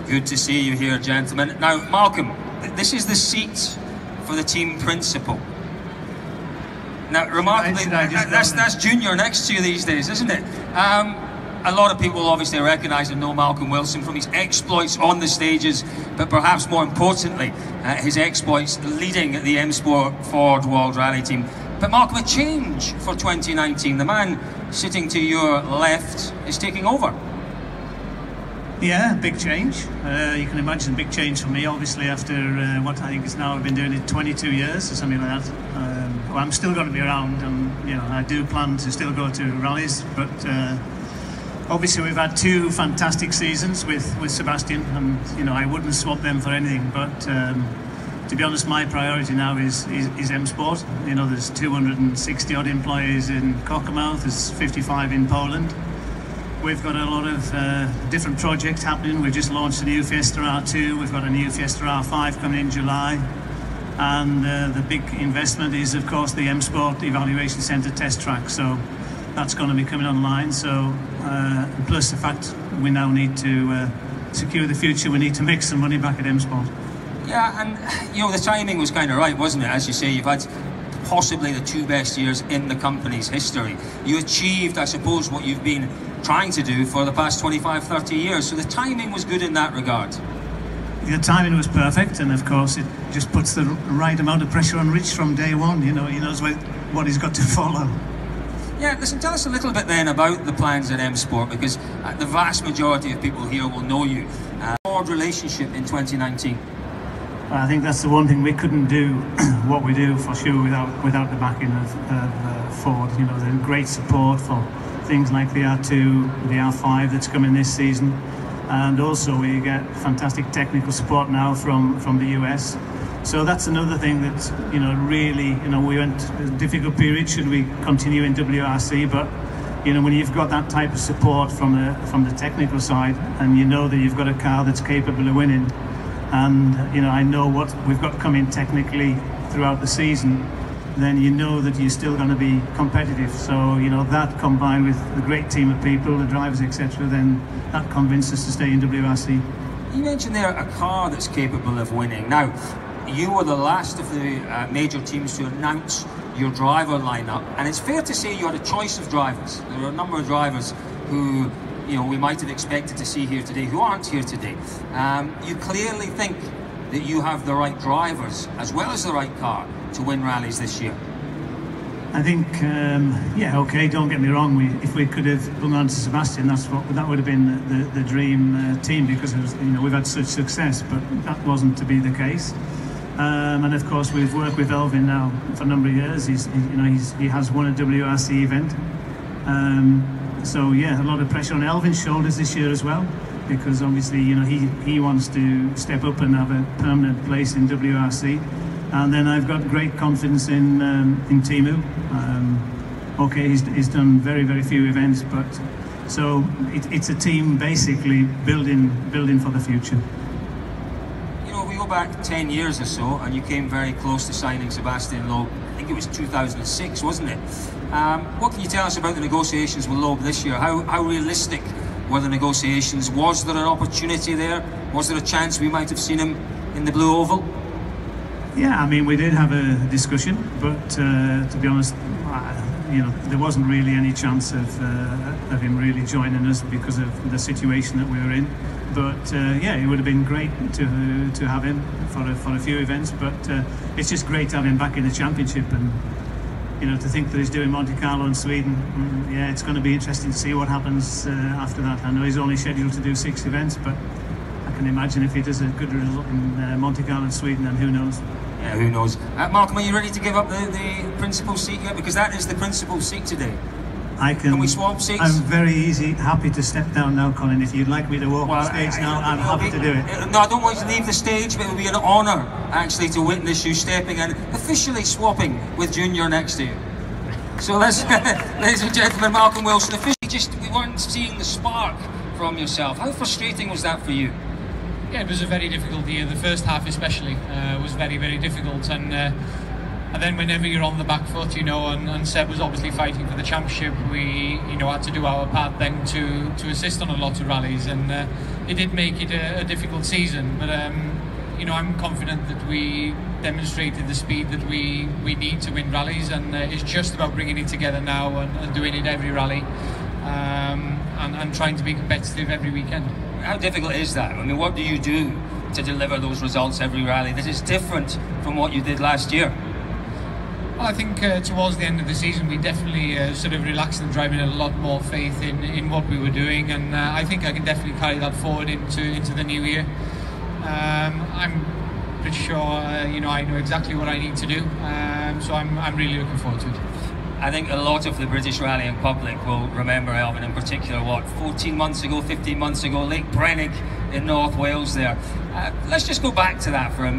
Good to see you here, gentlemen. Now, Malcolm, this is the seat for the team principal. Now, remarkably, that's Junior next to you these days, isn't it? A lot of people obviously recognise and know Malcolm Wilson from his exploits on the stages, but perhaps more importantly, his exploits leading the M Sport Ford World Rally team. But Malcolm, a change for 2019. The man sitting to your left is taking over. Yeah, big change. You can imagine a big change for me, obviously, after what I think is now, I've been doing it 22 years or something like that. Well, I'm still going to be around, and you know, I do plan to still go to rallies, but obviously we've had two fantastic seasons with Sebastian, and you know, I wouldn't swap them for anything. But to be honest, my priority now is M Sport. You know, there's 260 odd employees in Cockermouth, there's 55 in Poland. We've got a lot of different projects happening. We've just launched a new Fiesta R2. We've got a new Fiesta R5 coming in July. And the big investment is, of course, the M Sport Evaluation Centre test track. So that's going to be coming online. So plus the fact we now need to secure the future, we need to make some money back at M Sport. Yeah, and you know, the timing was kind of right, wasn't it? As you say, you've had possibly the two best years in the company's history. You achieved, I suppose, what you've been trying to do for the past 25, 30 years. So the timing was good in that regard. The timing was perfect, and of course it just puts the right amount of pressure on Rich from day one. You know, he knows what he's got to follow. Yeah, listen, tell us a little bit then about the plans at M Sport, because the vast majority of people here will know you. Ford relationship in 2019. I think that's the one thing we couldn't do what we do for sure without the backing of Ford. You know, the great support for things like the R2, the R5 that's coming this season, and also we get fantastic technical support now from the US. So that's another thing that, you know, really, you know, we went a difficult period. Should we continue in WRC? But you know, when you've got that type of support from the technical side, and you know that you've got a car that's capable of winning. And you know, I know what we've got coming technically throughout the season, then you know that you're still going to be competitive. So you know, that combined with the great team of people, the drivers, etc., then that convinced us to stay in WRC. You mentioned there a car that's capable of winning. Now, you were the last of the major teams to announce your driver lineup, and it's fair to say you had a choice of drivers. There were a number of drivers who, you know, we might have expected to see here today who aren't here today. You clearly think that you have the right drivers as well as the right car to win rallies this year. I think, yeah, okay, don't get me wrong, if we could have hung on to Sebastian, that would have been the dream team, because it was, you know, we've had such success, but that wasn't to be the case. And of course we've worked with Elvin now for a number of years. He has won a WRC event. So yeah, a lot of pressure on Elvin's shoulders this year as well, because obviously, you know, he wants to step up and have a permanent place in WRC. And then I've got great confidence in Timu. Okay, he's done very few events, but so it's a team basically building for the future. You know, we go back 10 years or so, and you came very close to signing Sebastian Loeb. I think it was 2006, wasn't it? What can you tell us about the negotiations with Loeb this year? How realistic were the negotiations? Was there an opportunity there? Was there a chance we might have seen him in the Blue Oval? Yeah, I mean, we did have a discussion, but to be honest, you know, there wasn't really any chance of him really joining us because of the situation that we were in. But yeah, it would have been great to have him for a few events. But it's just great to have him back in the championship, and you know, to think that he's doing Monte Carlo in Sweden. Yeah, it's going to be interesting to see what happens after that. I know he's only scheduled to do 6 events, but I can imagine if he does a good result in Monte Carlo in Sweden, then who knows? Yeah, who knows? Malcolm, are you ready to give up the principal seat yet? Because that is the principal seat today. Can we swap seats? I'm happy to step down now, Colin. If you'd like me to walk the stage now, I'm happy to do it. No, I don't want you to leave the stage, but it would be an honour actually to witness you stepping and officially swapping with Junior next to you. So let's, ladies and gentlemen, Malcolm Wilson, officially we weren't seeing the spark from yourself. How frustrating was that for you? Yeah, it was a very difficult year. The first half especially was very difficult, and And then whenever you're on the back foot, and Seb was obviously fighting for the championship, we had to do our part then to assist on a lot of rallies, and it did make it a difficult season. But I'm confident that we demonstrated the speed that we need to win rallies, and it's just about bringing it together now and doing it every rally, and trying to be competitive every weekend. How difficult is that? I mean, what do you do to deliver those results every rally? This is different from what you did last year. Well, I think towards the end of the season we definitely sort of relaxed and driving a lot more faith in what we were doing, and I think I can definitely carry that forward into the new year. I'm pretty sure I know exactly what I need to do, so I'm really looking forward to it. I think a lot of the British rallying public will remember, Elvin, in particular, 15 months ago, Lake Brennig in North Wales there. Let's just go back to that for a minute.